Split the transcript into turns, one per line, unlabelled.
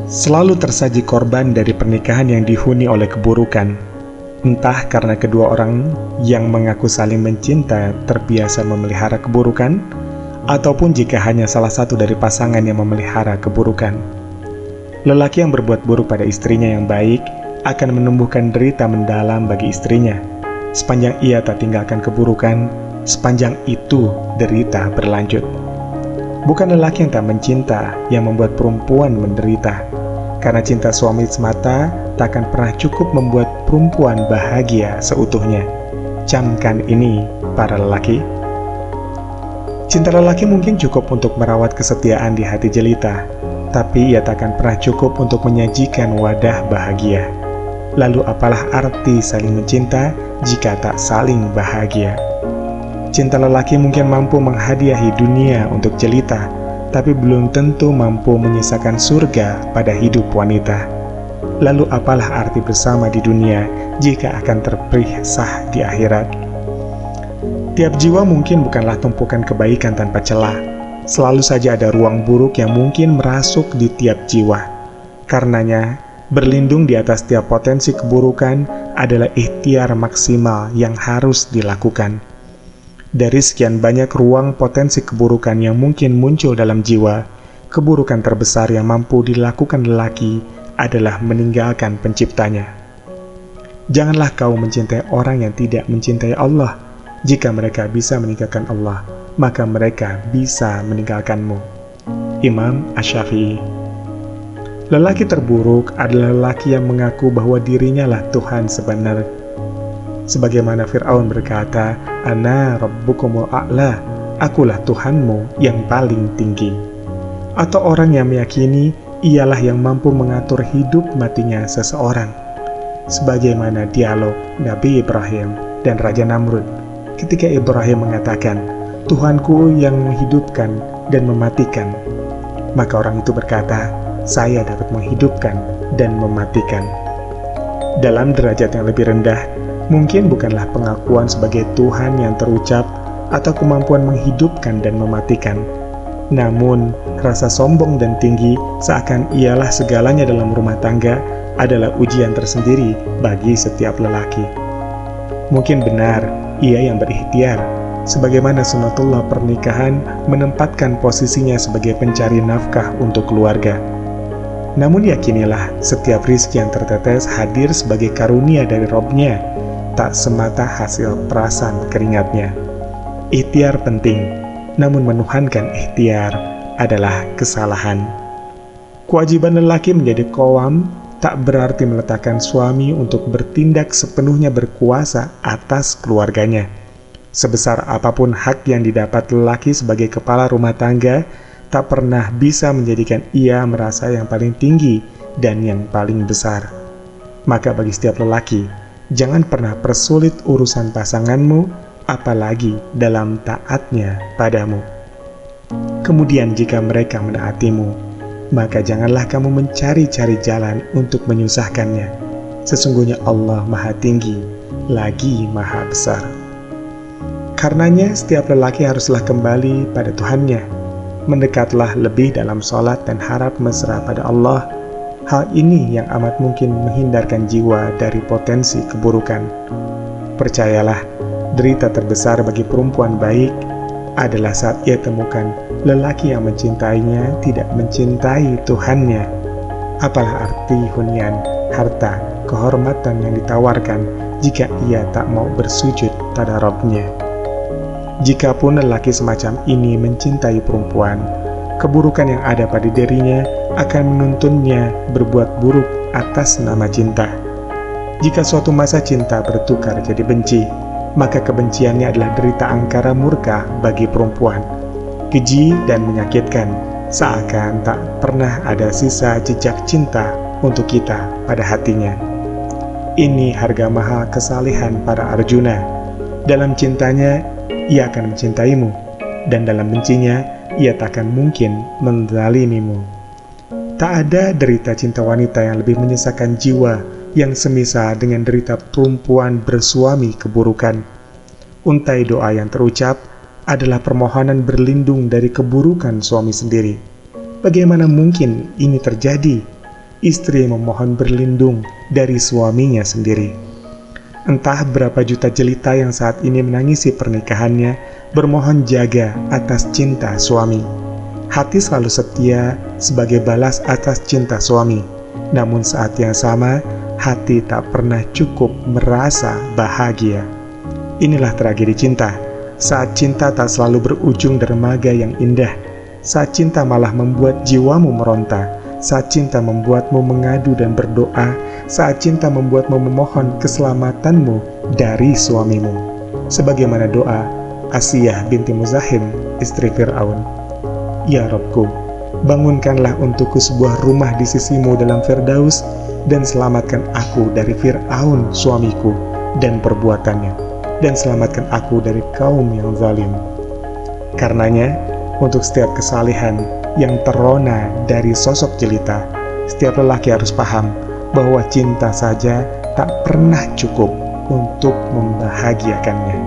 Selalu tersaji korban dari pernikahan yang dihuni oleh keburukan. Entah karena kedua orang yang mengaku saling mencinta terbiasa memelihara keburukan, ataupun jika hanya salah satu dari pasangan yang memelihara keburukan. Lelaki yang berbuat buruk pada istrinya yang baik akan menumbuhkan derita mendalam bagi istrinya. Sepanjang ia tak tinggalkan keburukan, sepanjang itu derita berlanjut. Bukan lelaki yang tak mencinta yang membuat perempuan menderita, karena cinta suami semata tak akan pernah cukup membuat perempuan bahagia seutuhnya. Camkan ini, para lelaki. Cinta lelaki mungkin cukup untuk merawat kesetiaan di hati jelita, tapi ia tak akan pernah cukup untuk menyajikan wadah bahagia. Lalu apalah arti saling mencinta jika tak saling bahagia? Cinta lelaki mungkin mampu menghadiahi dunia untuk jelita, tapi belum tentu mampu menyisakan surga pada hidup wanita. Lalu apalah arti bersama di dunia jika akan terpisah di akhirat? Tiap jiwa mungkin bukanlah tumpukan kebaikan tanpa celah. Selalu saja ada ruang buruk yang mungkin merasuk di tiap jiwa. Karenanya, berlindung di atas tiap potensi keburukan adalah ikhtiar maksimal yang harus dilakukan. Dari sekian banyak ruang potensi keburukan yang mungkin muncul dalam jiwa, keburukan terbesar yang mampu dilakukan lelaki adalah meninggalkan penciptanya. Janganlah kau mencintai orang yang tidak mencintai Allah. Jika mereka bisa meninggalkan Allah, maka mereka bisa meninggalkanmu. Imam Asy-Syafi'i. Lelaki terburuk adalah lelaki yang mengaku bahwa dirinya lah Tuhan sebenarnya. Sebagaimana Fir'aun berkata, "Ana rabbukumul a'la," akulah Tuhanmu yang paling tinggi. Atau orang yang meyakini ialah yang mampu mengatur hidup matinya seseorang. Sebagaimana dialog Nabi Ibrahim dan Raja Namrud ketika Ibrahim mengatakan, "Tuhanku yang menghidupkan dan mematikan." Maka orang itu berkata, "Saya dapat menghidupkan dan mematikan." Dalam derajat yang lebih rendah, mungkin bukanlah pengakuan sebagai Tuhan yang terucap atau kemampuan menghidupkan dan mematikan. Namun, rasa sombong dan tinggi seakan ialah segalanya dalam rumah tangga adalah ujian tersendiri bagi setiap lelaki. Mungkin benar, ia yang berikhtiar, sebagaimana sunatullah pernikahan menempatkan posisinya sebagai pencari nafkah untuk keluarga. Namun yakinilah, setiap rizki yang tertetes hadir sebagai karunia dari Robnya, tak semata hasil perasan keringatnya. Ikhtiar penting, namun menuhankan ikhtiar adalah kesalahan. Kewajiban lelaki menjadi qawwam tak berarti meletakkan suami untuk bertindak sepenuhnya berkuasa atas keluarganya. Sebesar apapun hak yang didapat lelaki sebagai kepala rumah tangga, tak pernah bisa menjadikan ia merasa yang paling tinggi dan yang paling besar. Maka bagi setiap lelaki, jangan pernah persulit urusan pasanganmu, apalagi dalam taatnya padamu. Kemudian jika mereka menaatimu, maka janganlah kamu mencari-cari jalan untuk menyusahkannya. Sesungguhnya Allah Maha Tinggi, lagi Maha Besar. Karenanya setiap lelaki haruslah kembali pada Tuhannya. Mendekatlah lebih dalam sholat dan harap mesra pada Allah. Hal ini yang amat mungkin menghindarkan jiwa dari potensi keburukan. Percayalah, derita terbesar bagi perempuan baik adalah saat ia temukan lelaki yang mencintainya tidak mencintai Tuhannya. Apalah arti hunian, harta, kehormatan yang ditawarkan jika ia tak mau bersujud pada Rabb-Nya. Jikapun lelaki semacam ini mencintai perempuan, keburukan yang ada pada dirinya akan menuntunnya berbuat buruk atas nama cinta. Jika suatu masa cinta bertukar jadi benci, maka kebenciannya adalah derita angkara murka bagi perempuan. Keji dan menyakitkan, seakan tak pernah ada sisa jejak cinta untuk kita pada hatinya. Ini harga mahal kesalehan para Arjuna. Dalam cintanya, ia akan mencintaimu, dan dalam bencinya, ia takkan mungkin menzalimimu. Tak ada derita cinta wanita yang lebih menyesakan jiwa yang semisal dengan derita perempuan bersuami keburukan. Untai doa yang terucap adalah permohonan berlindung dari keburukan suami sendiri. Bagaimana mungkin ini terjadi? istri memohon berlindung dari suaminya sendiri. Entah berapa juta jelita yang saat ini menangisi pernikahannya, bermohon jaga atas cinta suami. Hati selalu setia sebagai balas atas cinta suami. Namun saat yang sama, hati tak pernah cukup merasa bahagia. Inilah tragedi cinta. Saat cinta tak selalu berujung dermaga yang indah. Saat cinta malah membuat jiwamu meronta. Saat cinta membuatmu mengadu dan berdoa. Saat cinta membuatmu memohon keselamatanmu dari suamimu. Sebagaimana doa Asiyah binti Muzahim, istri Fir'aun. Ya Rabbku, bangunkanlah untukku sebuah rumah di sisimu dalam Firdaus, dan selamatkan aku dari Fir'aun suamiku dan perbuatannya, dan selamatkan aku dari kaum yang zalim. Karenanya, untuk setiap kesalehan yang terona dari sosok jelita, setiap lelaki harus paham bahwa cinta saja tak pernah cukup untuk membahagiakannya.